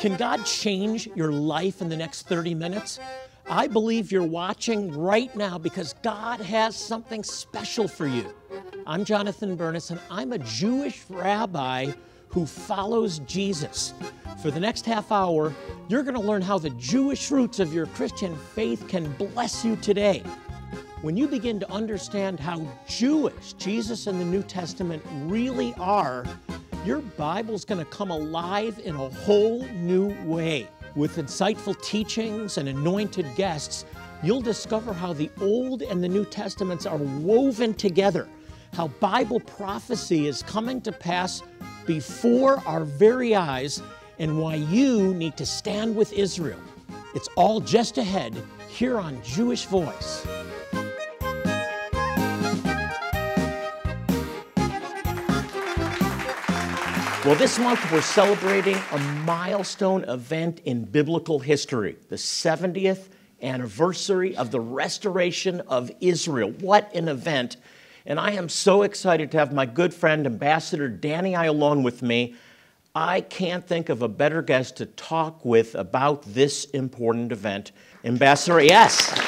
Can God change your life in the next 30 minutes? I believe you're watching right now because God has something special for you. I'm Jonathan Bernis, and I'm a Jewish rabbi who follows Jesus. For the next half hour, you're going to learn how the Jewish roots of your Christian faith can bless you today. When you begin to understand how Jewish Jesus and the New Testament really are, your Bible's going to come alive in a whole new way. With insightful teachings and anointed guests, you'll discover how the Old and the New Testaments are woven together, how Bible prophecy is coming to pass before our very eyes, and why you need to stand with Israel. It's all just ahead here on Jewish Voice. Well, this month we're celebrating a milestone event in biblical history, the 70th anniversary of the restoration of Israel. What an event. And I am so excited to have my good friend, Ambassador Danny Ayalon, with me. I can't think of a better guest to talk with about this important event. Ambassador Ayalon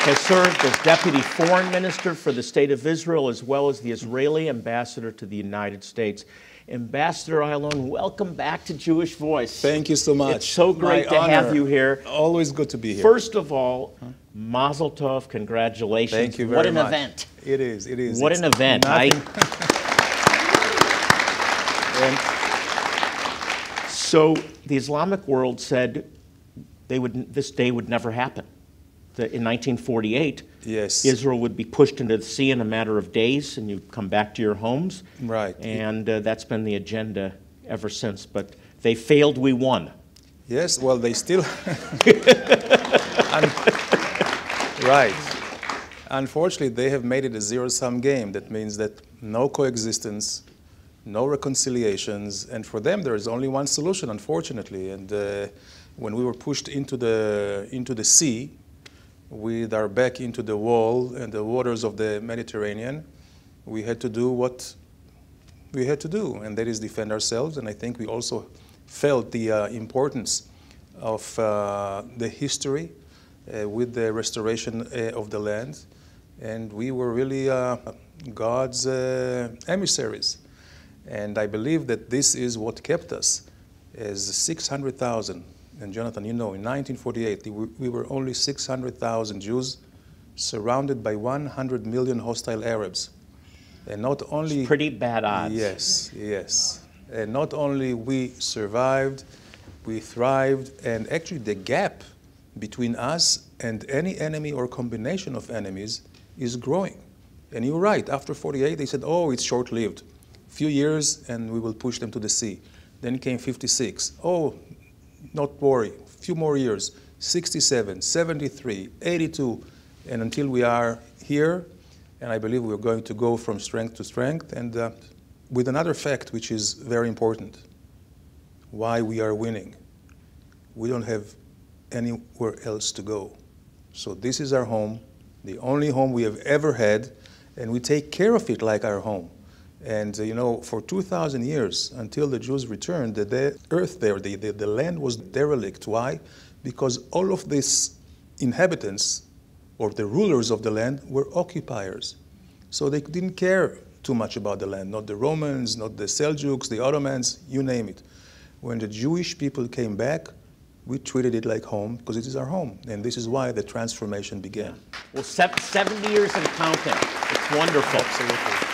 has served as Deputy Foreign Minister for the State of Israel, as well as the Israeli Ambassador to the United States. Ambassador Ayalon, welcome back to Jewish Voice. Thank you so much. It's so great to have you here. Always good to be here. First of all, Mazel Tov, congratulations. Thank you very much. What an event. It is. What an event. So the Islamic world said this day would never happen. In 1948, yes, Israel would be pushed into the sea in a matter of days, and you'd come back to your homes. Right. And that's been the agenda ever since. But they failed, we won. Yes, well, they still... Right. Unfortunately, they have made it a zero-sum game. That means that no coexistence, no reconciliations, and for them there is only one solution, unfortunately. And when we were pushed into the sea, with our back into the wall and the waters of the Mediterranean, we had to do what we had to do, and that is defend ourselves. And I think we also felt the importance of the history with the restoration of the land. And we were really God's emissaries. And I believe that this is what kept us as 600,000. And Jonathan, you know, in 1948, we were only 600,000 Jews surrounded by 100 million hostile Arabs. And not only... It's pretty bad odds. Yes. And not only we survived, we thrived, and actually the gap between us and any enemy or combination of enemies is growing. And you're right, after 48, they said, oh, it's short-lived. Few years, and we will push them to the sea. Then came 56. Oh, not worry, a few more years, 67, 73, 82, and until we are here, and I believe we're going to go from strength to strength, and with another fact which is very important, why we are winning. We don't have anywhere else to go. So this is our home, the only home we have ever had, and we take care of it like our home. And, you know, for 2,000 years, until the Jews returned, the earth there, the land was derelict. Why? Because all of these inhabitants, or the rulers of the land, were occupiers. So they didn't care too much about the land, not the Romans, not the Seljuks, the Ottomans, you name it. When the Jewish people came back, we treated it like home, because it is our home. And this is why the transformation began. Well, 70 years and counting. It's wonderful. Absolutely.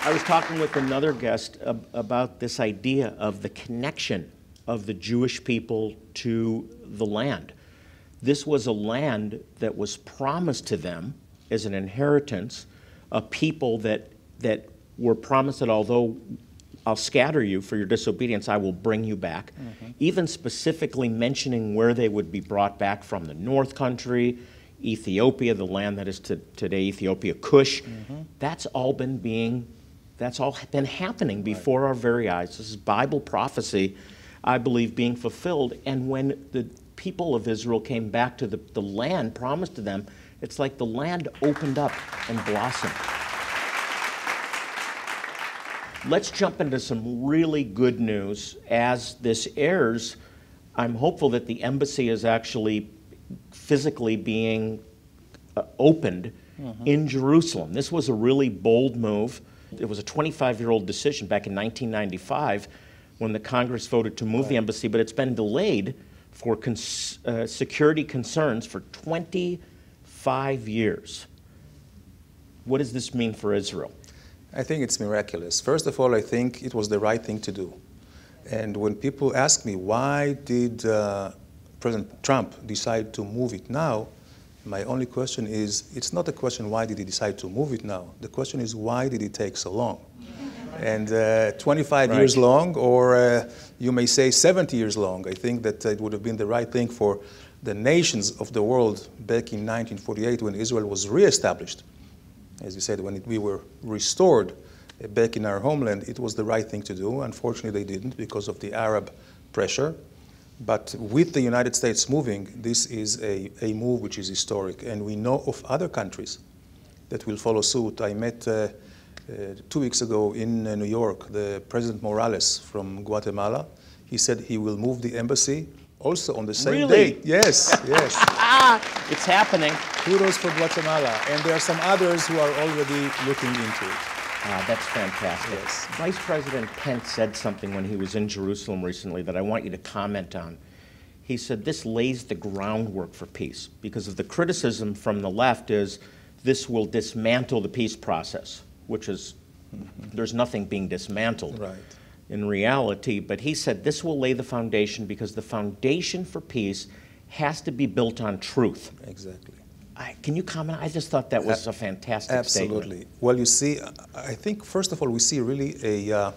I was talking with another guest about this idea of the connection of the Jewish people to the land. This was a land that was promised to them as an inheritance, a people that were promised that although I'll scatter you for your disobedience, I will bring you back. Mm-hmm. Even specifically mentioning where they would be brought back from, the North Country, Ethiopia, the land that is today Ethiopia, Cush. Mm-hmm. That's all been happening before our very eyes. This is Bible prophecy, I believe, being fulfilled. And when the people of Israel came back to the land promised to them, it's like the land opened up and blossomed. Let's jump into some really good news. As this airs, I'm hopeful that the embassy is actually physically being opened in Jerusalem. This was a really bold move. It was a 25-year-old decision back in 1995 when the Congress voted to move the embassy, but it's been delayed for security concerns for 25 years. What does this mean for Israel? I think it's miraculous. First of all, I think it was the right thing to do. And when people ask me, why did President Trump decide to move it now, my only question is, it's not a question why did he decide to move it now. The question is, why did it take so long? And 25 years long, or you may say 70 years long. I think that it would have been the right thing for the nations of the world back in 1948 when Israel was reestablished. As you said, when we were restored back in our homeland, it was the right thing to do. Unfortunately, they didn't because of the Arab pressure. But with the United States moving, this is a move which is historic. And we know of other countries that will follow suit. I met 2 weeks ago in New York, the President Morales from Guatemala. He said he will move the embassy also on the same day. Yes, yes. It's happening. Kudos for Guatemala. And there are some others who are already looking into it. That's fantastic. Yes. Vice President Pence said something when he was in Jerusalem recently that I want you to comment on. He said this lays the groundwork for peace because of the criticism from the left is this will dismantle the peace process, which is, there's nothing being dismantled in reality. But he said this will lay the foundation because the foundation for peace has to be built on truth. Exactly. Can you comment? I just thought that was a fantastic statement. Absolutely. Well, you see, I think, first of all, we see really a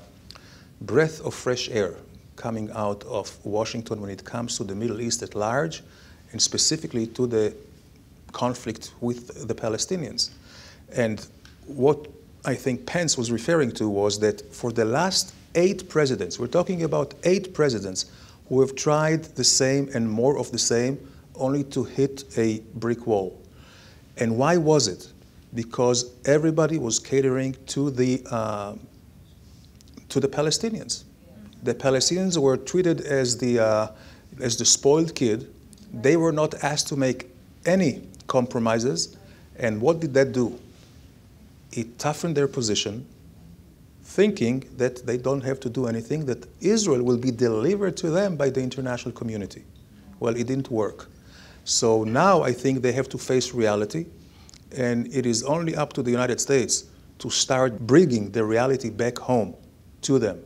breath of fresh air coming out of Washington when it comes to the Middle East at large, and specifically to the conflict with the Palestinians. And what I think Pence was referring to was that for the last 8 presidents, we're talking about 8 presidents who have tried the same and more of the same, only to hit a brick wall. And why was it? Because everybody was catering to the Palestinians. The Palestinians were treated as the spoiled kid. They were not asked to make any compromises. And what did that do? It toughened their position, thinking that they don't have to do anything, that Israel will be delivered to them by the international community. Well, it didn't work. So now I think they have to face reality, and it is only up to the United States to start bringing the reality back home to them.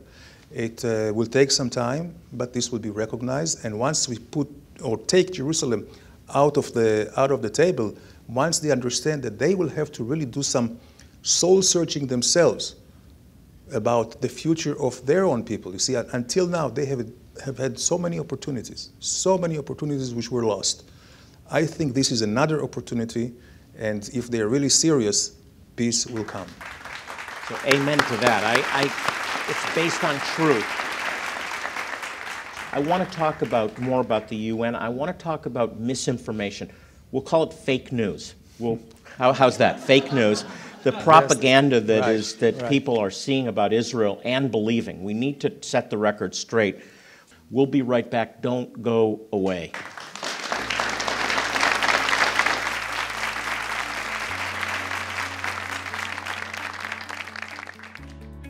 It will take some time, but this will be recognized. And once we put or take Jerusalem out of the table, once they understand that they will have to really do some soul searching themselves about the future of their own people. You see, until now they have had so many opportunities which were lost. I think this is another opportunity, and if they're really serious, peace will come. So amen to that. It's based on truth. I want to talk more about the UN. I want to talk about misinformation. We'll call it fake news. How's that? Fake news. The propaganda that people are seeing about Israel and believing. We need to set the record straight. We'll be right back. Don't go away.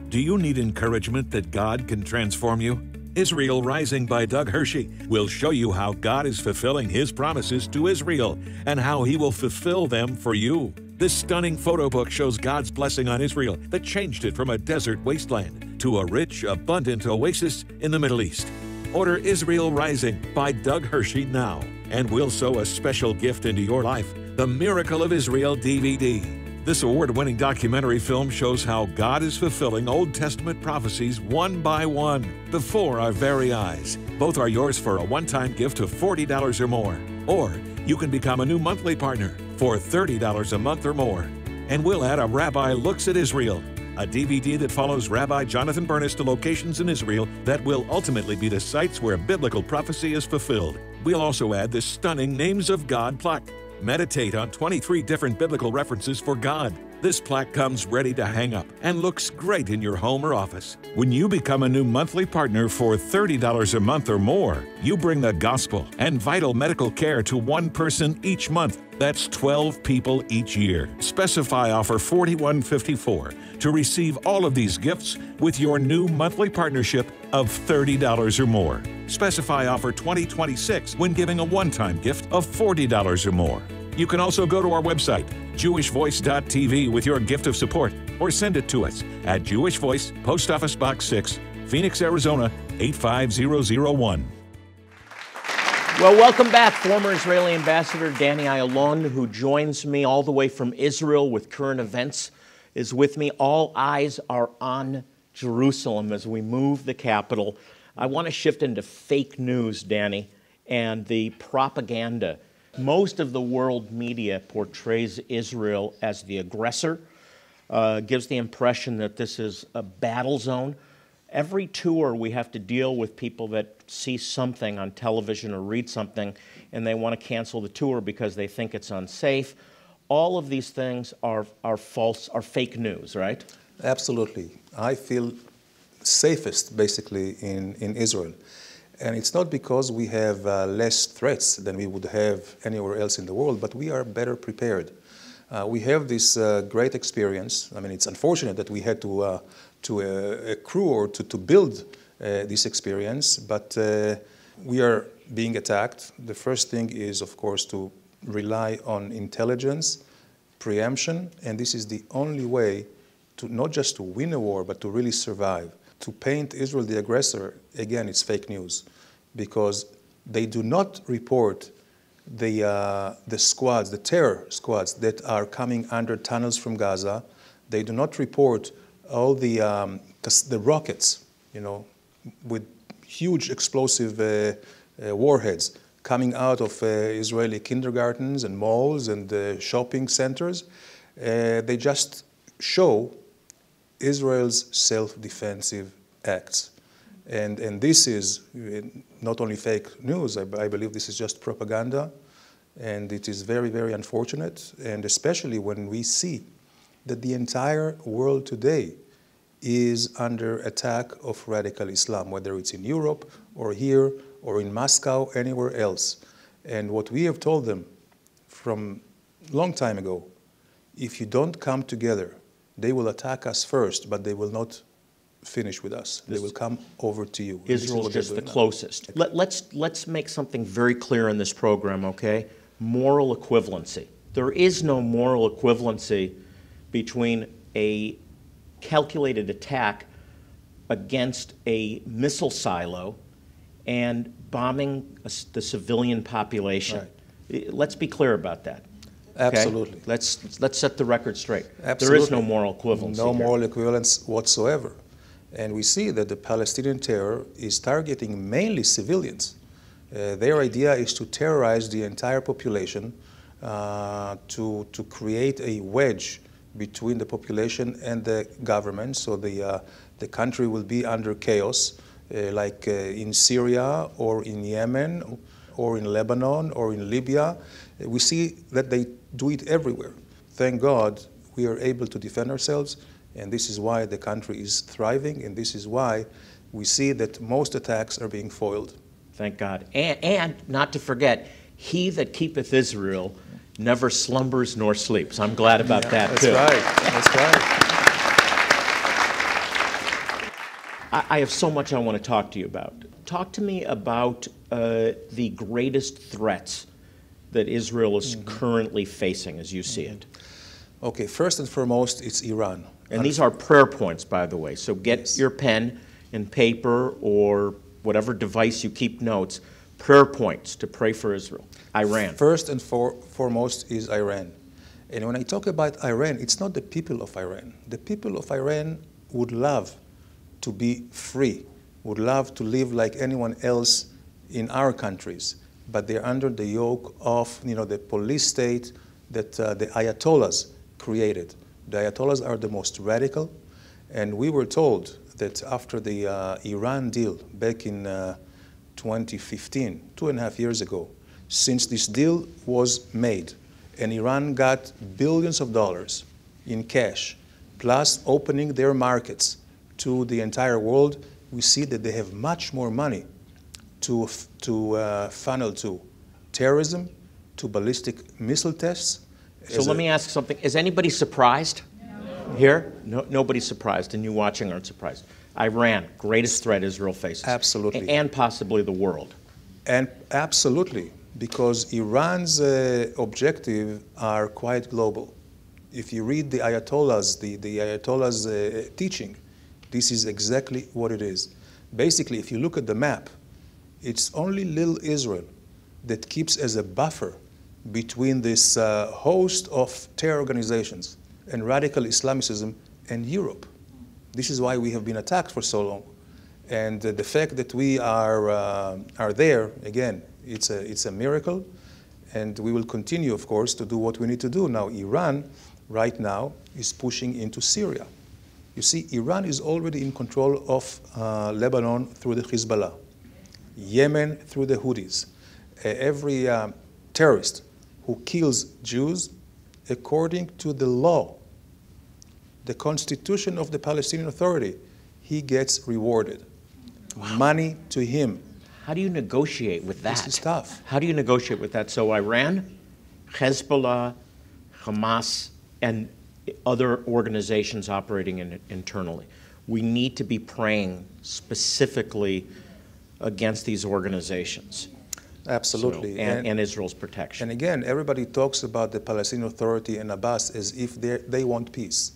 Do you need encouragement that God can transform you? Israel Rising by Doug Hershey will show you how God is fulfilling His promises to Israel and how He will fulfill them for you. This stunning photo book shows God's blessing on Israel that changed it from a desert wasteland to a rich, abundant oasis in the Middle East. Order Israel Rising by Doug Hershey now, and we'll sow a special gift into your life, the Miracle of Israel DVD. This award-winning documentary film shows how God is fulfilling Old Testament prophecies one by one before our very eyes. Both are yours for a one-time gift of $40 or more. Or you can become a new monthly partner for $30 a month or more. And we'll add a Rabbi Looks at Israel, a DVD that follows Rabbi Jonathan Bernis to locations in Israel that will ultimately be the sites where biblical prophecy is fulfilled. We'll also add this stunning Names of God plaque. Meditate on 23 different biblical references for God. This plaque comes ready to hang up and looks great in your home or office. When you become a new monthly partner for $30 a month or more, you bring the gospel and vital medical care to one person each month. That's 12 people each year. Specify offer $41.54 to receive all of these gifts with your new monthly partnership of $30 or more. Specify offer 2026 when giving a one-time gift of $40 or more. You can also go to our website, jewishvoice.tv, with your gift of support, or send it to us at Jewish Voice, Post Office Box 6, Phoenix, Arizona 85001. Well, welcome back. Former Israeli Ambassador Danny Ayalon, who joins me all the way from Israel with current events, is with me. All eyes are on Jerusalem as we move the capital. I want to shift into fake news, Danny, and the propaganda. Most of the world media portrays Israel as the aggressor, gives the impression that this is a battle zone. Every tour we have to deal with people that see something on television or read something and they want to cancel the tour because they think it's unsafe. All of these things are false, are fake news, right? Absolutely. I feel safest basically in Israel. And it's not because we have less threats than we would have anywhere else in the world, but we are better prepared. We have this great experience. I mean, it's unfortunate that we had to accrue or to build this experience, but we are being attacked. The first thing is, of course, to rely on intelligence, preemption, and this is the only way to not just to win a war, but to really survive. To paint Israel the aggressor, again, it's fake news, because they do not report the squads, the terror squads that are coming under tunnels from Gaza. They do not report all the rockets, you know, with huge explosive warheads coming out of Israeli kindergartens and malls and shopping centers. They just show Israel's self-defensive acts. And this is not only fake news, I believe this is just propaganda, and it is very, very unfortunate, and especially when we see that the entire world today is under attack of radical Islam, whether it's in Europe or here or in Moscow, anywhere else. And what we have told them from a long time ago, if you don't come together, they will attack us first, but they will not finish with us. They will come over to you. Israel is just the closest. Let's make something very clear in this program, okay? Moral equivalency. There is no moral equivalency between a calculated attack against a missile silo and bombing the civilian population. Right. Let's be clear about that. Absolutely. Okay? Let's set the record straight. Absolutely. There is no moral equivalency. No here. moral equivalence whatsoever. And we see that the Palestinian terror is targeting mainly civilians. Their idea is to terrorize the entire population, to create a wedge between the population and the government, so the country will be under chaos, like in Syria or in Yemen or in Lebanon or in Libya. We see that they do it everywhere. Thank God we are able to defend ourselves, and this is why the country is thriving, and this is why we see that most attacks are being foiled. Thank God. And not to forget, he that keepeth Israel never slumbers nor sleeps. I'm glad about that, that's too. Right. That's right. I have so much I want to talk to you about. Talk to me about the greatest threats that Israel is currently facing as you see it. Okay, first and foremost, it's Iran. And these are prayer points, by the way. So get your pen and paper or whatever device you keep notes, prayer points to pray for Israel. Iran. First and foremost is Iran. And when I talk about Iran, it's not the people of Iran. The people of Iran would love to be free, would love to live like anyone else in our countries, but they're under the yoke of, the police state that the Ayatollahs created. The Ayatollahs are the most radical, and we were told that after the Iran deal back in 2015, 2.5 years ago, since this deal was made and Iran got billions of dollars in cash, plus opening their markets to the entire world, we see that they have much more money to funnel to terrorism, to ballistic missile tests. So let me ask something. Is anybody surprised here? No, nobody's surprised, and you watching aren't surprised. Iran, greatest threat Israel faces. Absolutely. And possibly the world. And absolutely, because Iran's objectives are quite global. If you read the Ayatollahs, the Ayatollahs' teaching, this is exactly what it is. Basically, if you look at the map, it's only little Israel that keeps as a buffer between this host of terror organizations and radical Islamicism and Europe. This is why we have been attacked for so long. And the fact that we are there, again, it's a miracle. And we will continue, of course, to do what we need to do. Now, Iran, right now, is pushing into Syria. You see, Iran is already in control of Lebanon through the Hezbollah, Yemen through the Houthis. Every terrorist who kills Jews, according to the law, the constitution of the Palestinian Authority, he gets rewarded. Wow. Money to him. How do you negotiate with that? This is tough. How do you negotiate with that? So Iran, Hezbollah, Hamas, and other organizations operating internally. We need to be praying specifically against these organizations. Absolutely. So, and Israel's protection. And again, everybody talks about the Palestinian Authority and Abbas as if they want peace.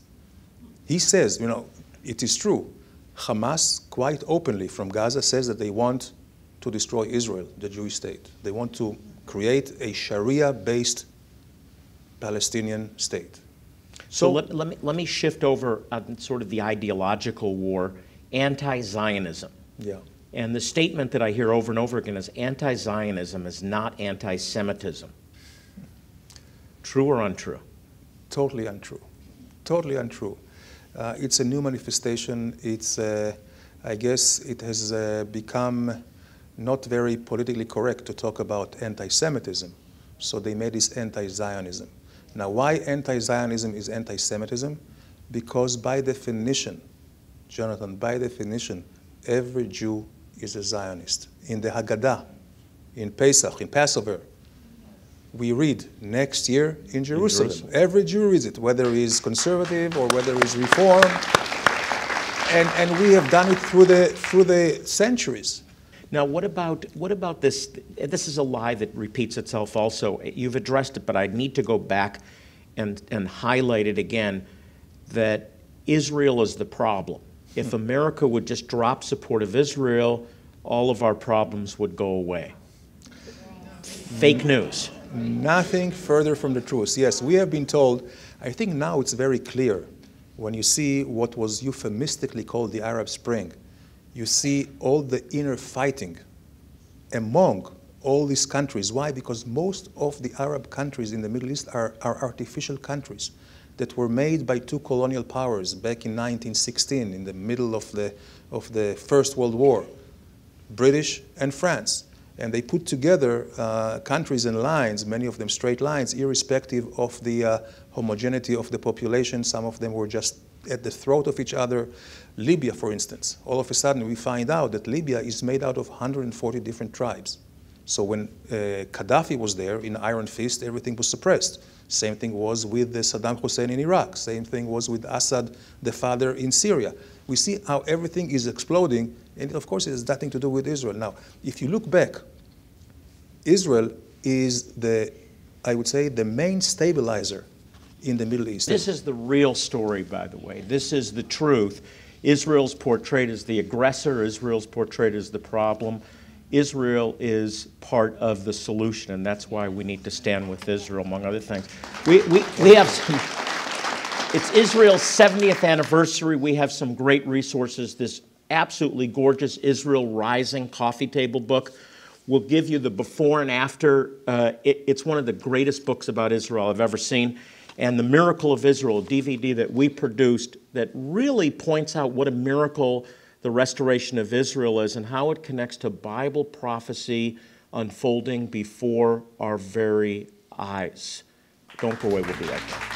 He says, you know, it is true. Hamas, quite openly from Gaza, says that they want to destroy Israel, the Jewish state. They want to create a Sharia-based Palestinian state. So let me shift over on sort of the ideological war, anti-Zionism. Yeah. And the statement that I hear over and over again is anti-Zionism is not anti-Semitism. True or untrue? Totally untrue. Totally untrue. It's a new manifestation. It's, I guess it has become not very politically correct to talk about anti-Semitism. So they made this anti-Zionism. Now, why anti-Zionism is anti-Semitism? Because by definition, Jonathan, by definition, every Jew is a Zionist. In the Haggadah, in Pesach, in Passover, we read next year in Jerusalem. Every Jew reads it, whether he's conservative or whether he's reform. And we have done it through the centuries. Now, what about this? This is a lie that repeats itself also. You've addressed it, but I need to go back and highlight it again, that Israel is the problem. If America would just drop support of Israel, all of our problems would go away. Fake news. Nothing further from the truth. Yes, we have been told, I think now it's very clear, when you see what was euphemistically called the Arab Spring, you see all the inner fighting among all these countries. Why? Because most of the Arab countries in the Middle East are artificial countries that were made by two colonial powers back in 1916, in the middle of the First World War, British and France. And they put together countries and lines, many of them straight lines, irrespective of the homogeneity of the population. Some of them were just at the throat of each other. Libya, for instance, all of a sudden we find out that Libya is made out of 140 different tribes. So when Gaddafi was there in Iron Fist, everything was suppressed. Same thing was with Saddam Hussein in Iraq. Same thing was with Assad, the father, in Syria. We see how everything is exploding, and of course it has nothing to do with Israel. Now, if you look back, Israel is I would say, the main stabilizer in the Middle East. This is the real story, by the way. This is the truth. Israel's portrayed as the aggressor. Israel's portrayed as the problem. Israel is part of the solution, and that's why we need to stand with Israel, among other things. We have some, it's Israel's 70th anniversary. We have some great resources. This absolutely gorgeous Israel Rising coffee table book will give you the before and after. It's one of the greatest books about Israel I've ever seen. And The Miracle of Israel, a DVD that we produced that really points out what a miracle the restoration of Israel is and how it connects to Bible prophecy unfolding before our very eyes. Don't go away, we'll be right back.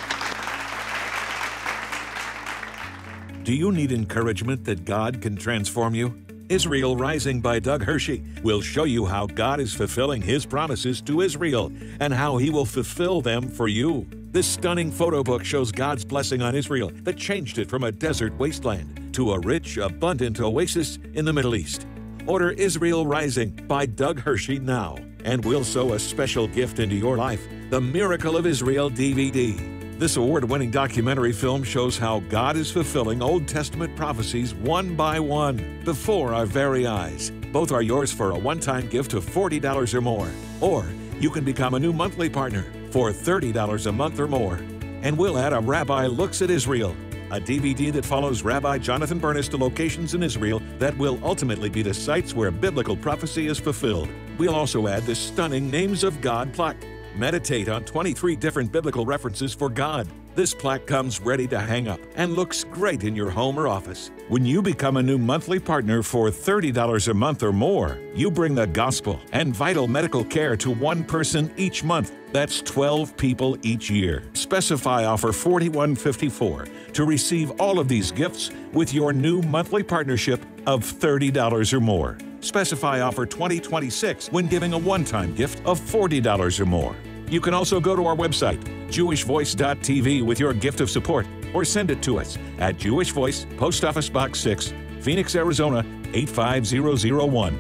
Do you need encouragement that God can transform you? Israel Rising by Doug Hershey will show you how God is fulfilling His promises to Israel and how He will fulfill them for you. This stunning photo book shows God's blessing on Israel that changed it from a desert wasteland to a rich, abundant oasis in the Middle East. Order Israel Rising by Doug Hershey now, and we'll sow a special gift into your life, the Miracle of Israel DVD. This award-winning documentary film shows how God is fulfilling Old Testament prophecies one by one before our very eyes. Both are yours for a one-time gift of $40 or more. Or you can become a new monthly partner for $30 a month or more. And we'll add a Rabbi Looks at Israel, a DVD that follows Rabbi Jonathan Bernis to locations in Israel that will ultimately be the sites where biblical prophecy is fulfilled. We'll also add this stunning Names of God plaque. Meditate on 23 different biblical references for God. This plaque comes ready to hang up and looks great in your home or office. When you become a new monthly partner for $30 a month or more, you bring the gospel and vital medical care to one person each month. That's 12 people each year. Specify offer $41.54 to receive all of these gifts with your new monthly partnership of $30 or more. Specify offer 2026 when giving a one-time gift of $40 or more. You can also go to our website, jewishvoice.tv, with your gift of support, or send it to us at Jewish Voice, Post Office Box 6, Phoenix, Arizona 85001.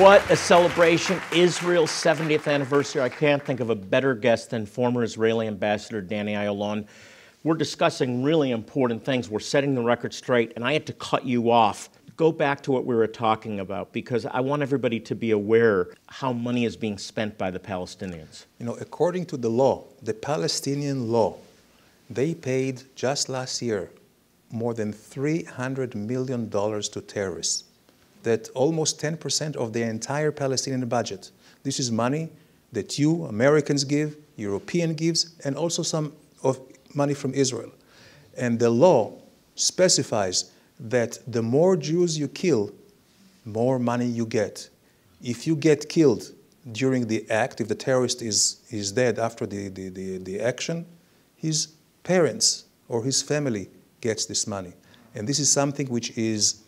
What a celebration. Israel's 70th anniversary. I can't think of a better guest than former Israeli Ambassador Danny Ayalon. We're discussing really important things. We're setting the record straight, and I had to cut you off. Go back to what we were talking about, because I want everybody to be aware how money is being spent by the Palestinians. You know, according to the law, the Palestinian law, they paid just last year more than $300 million to terrorists. That's almost 10% of the entire Palestinian budget. This is money that you, Americans, give, European gives, and also some of money from Israel. And the law specifies that the more Jews you kill, more money you get. If you get killed during the act, if the terrorist is dead after the action, his parents or his family gets this money. And this is something which is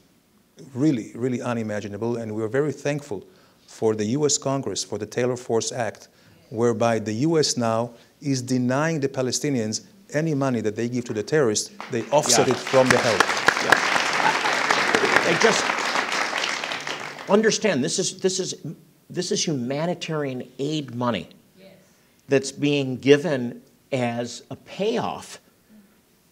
really, really unimaginable, and we're very thankful for the U.S. Congress, for the Taylor Force Act, whereby the U.S. now is denying the Palestinians any money that they give to the terrorists. They offset it from the help. They just understand this is humanitarian aid money that's being given as a payoff,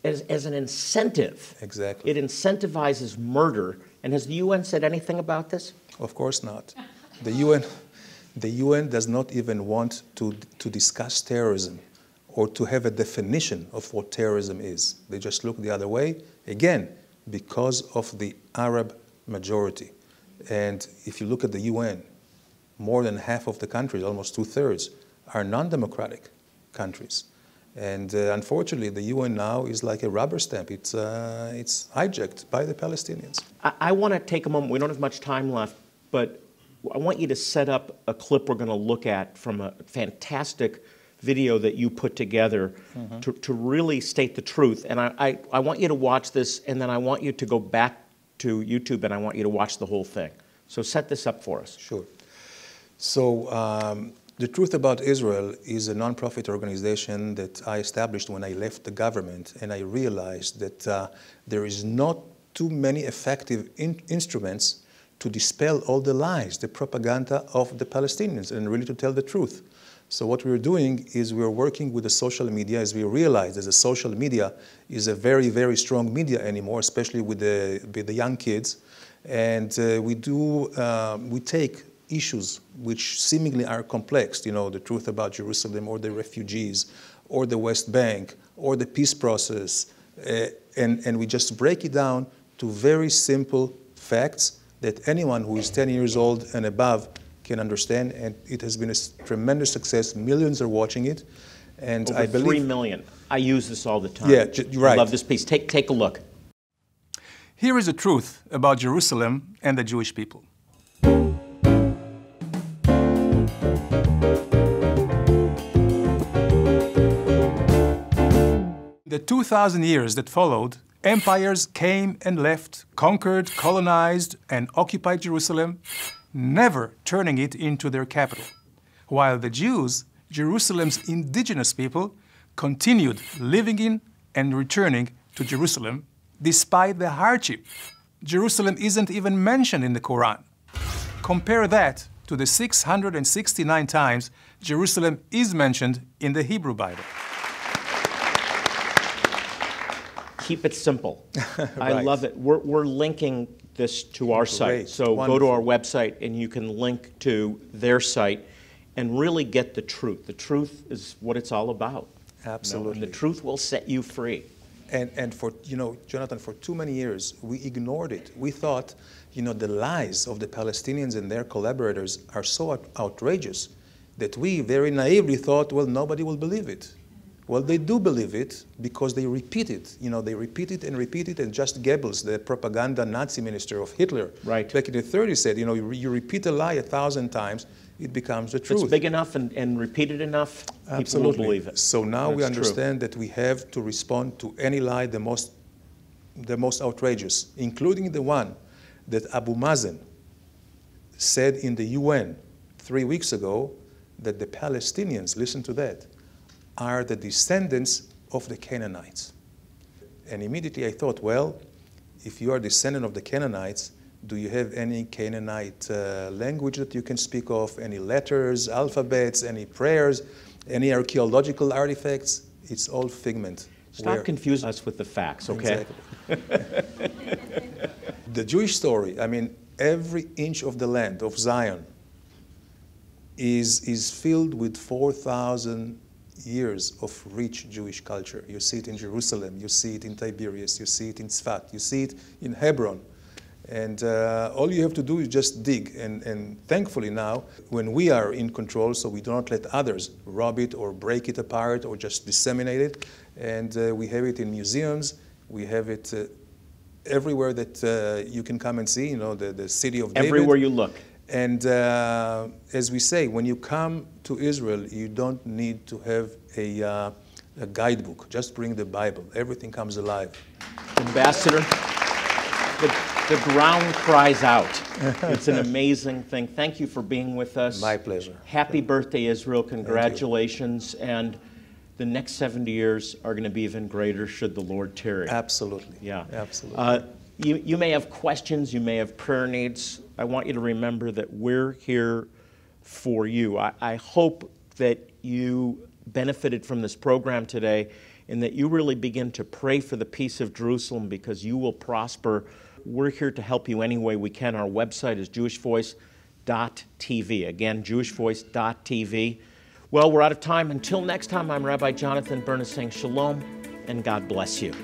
as an incentive. Exactly. It incentivizes murder. And has the UN said anything about this? Of course not. The UN does not even want to discuss terrorism or to have a definition of what terrorism is. They just look the other way, again, because of the Arab majority. And if you look at the UN, more than half of the countries, almost 2/3, are non-democratic countries. And unfortunately, the UN now is like a rubber stamp. It's hijacked by the Palestinians. I want to take a moment. We don't have much time left, but I want you to set up a clip we're going to look at from a fantastic video that you put together to really state the truth. And I want you to watch this, and then I want you to go back to YouTube, and I want you to watch the whole thing. So set this up for us. Sure. So the Truth About Israel is a nonprofit organization that I established when I left the government, and I realized that there is not too many effective instruments to dispel all the lies, the propaganda of the Palestinians, and really to tell the truth. So what we're doing is we're working with the social media, as we realize that the social media is a very, very strong media anymore, especially with the young kids. And we take issues which seemingly are complex, you know, the truth about Jerusalem or the refugees or the West Bank or the peace process, and we just break it down to very simple facts that anyone who is 10 years old and above can understand, and it has been a tremendous success. Millions are watching it, and Over I believe 3 million. I use this all the time. Yeah, right. I love this piece. Take a look. Here is the truth about Jerusalem and the Jewish people. The 2,000 years that followed, empires came and left, conquered, colonized, and occupied Jerusalem, never turning it into their capital. While the Jews, Jerusalem's indigenous people, continued living in and returning to Jerusalem despite the hardship. Jerusalem isn't even mentioned in the Quran. Compare that to the 669 times Jerusalem is mentioned in the Hebrew Bible. Keep it simple. Right. I love it. We're linking this to our site. So Wonderful. go to our website and you can link to their site and really get the truth. The truth is what it's all about. Absolutely. And the truth will set you free. And for, Jonathan, for too many years, we ignored it. We thought, the lies of the Palestinians and their collaborators are so outrageous that we very naively thought, well, nobody will believe it. Well, they do believe it because they repeat it. They repeat it, and just Goebbels, the propaganda Nazi minister of Hitler, right, back in the 30s said, you repeat a lie 1,000 times, it becomes the truth. It's big enough and repeated enough, Absolutely. People will believe it. So now That's we understand true. that we have to respond to any lie, the most outrageous, including the one that Abu Mazen said in the UN 3 weeks ago, that the Palestinians, listen to that, are the descendants of the Canaanites. And immediately I thought, well, if you are a descendant of the Canaanites, do you have any Canaanite language that you can speak of, any letters, alphabets, any prayers, any archaeological artifacts? It's all figment. Stop confusing us with the facts, okay? Exactly. The Jewish story, every inch of the land of Zion is filled with 4,000 years of rich Jewish culture. You see it in Jerusalem, you see it in Tiberias, you see it in Tzfat, you see it in Hebron. And all you have to do is just dig. And thankfully now, when we are in control, so we do not let others rob it or break it apart or just disseminate it. And we have it in museums, we have it everywhere that you can come and see, the city of David. Everywhere you look. And as we say, when you come to Israel, you don't need to have a guidebook. Just bring the Bible. Everything comes alive. Ambassador, the ground cries out. It's an amazing thing. Thank you for being with us. My pleasure. Happy birthday, Israel. Congratulations. And the next 70 years are going to be even greater should the Lord tarry. Absolutely. Yeah. Absolutely. You may have questions, you may have prayer needs. I want you to remember that we're here for you. I hope that you benefited from this program today and that you really begin to pray for the peace of Jerusalem because you will prosper. We're here to help you any way we can. Our website is jewishvoice.tv. Again, jewishvoice.tv. Well, we're out of time. Until next time, I'm Rabbi Jonathan Bernis saying shalom and God bless you.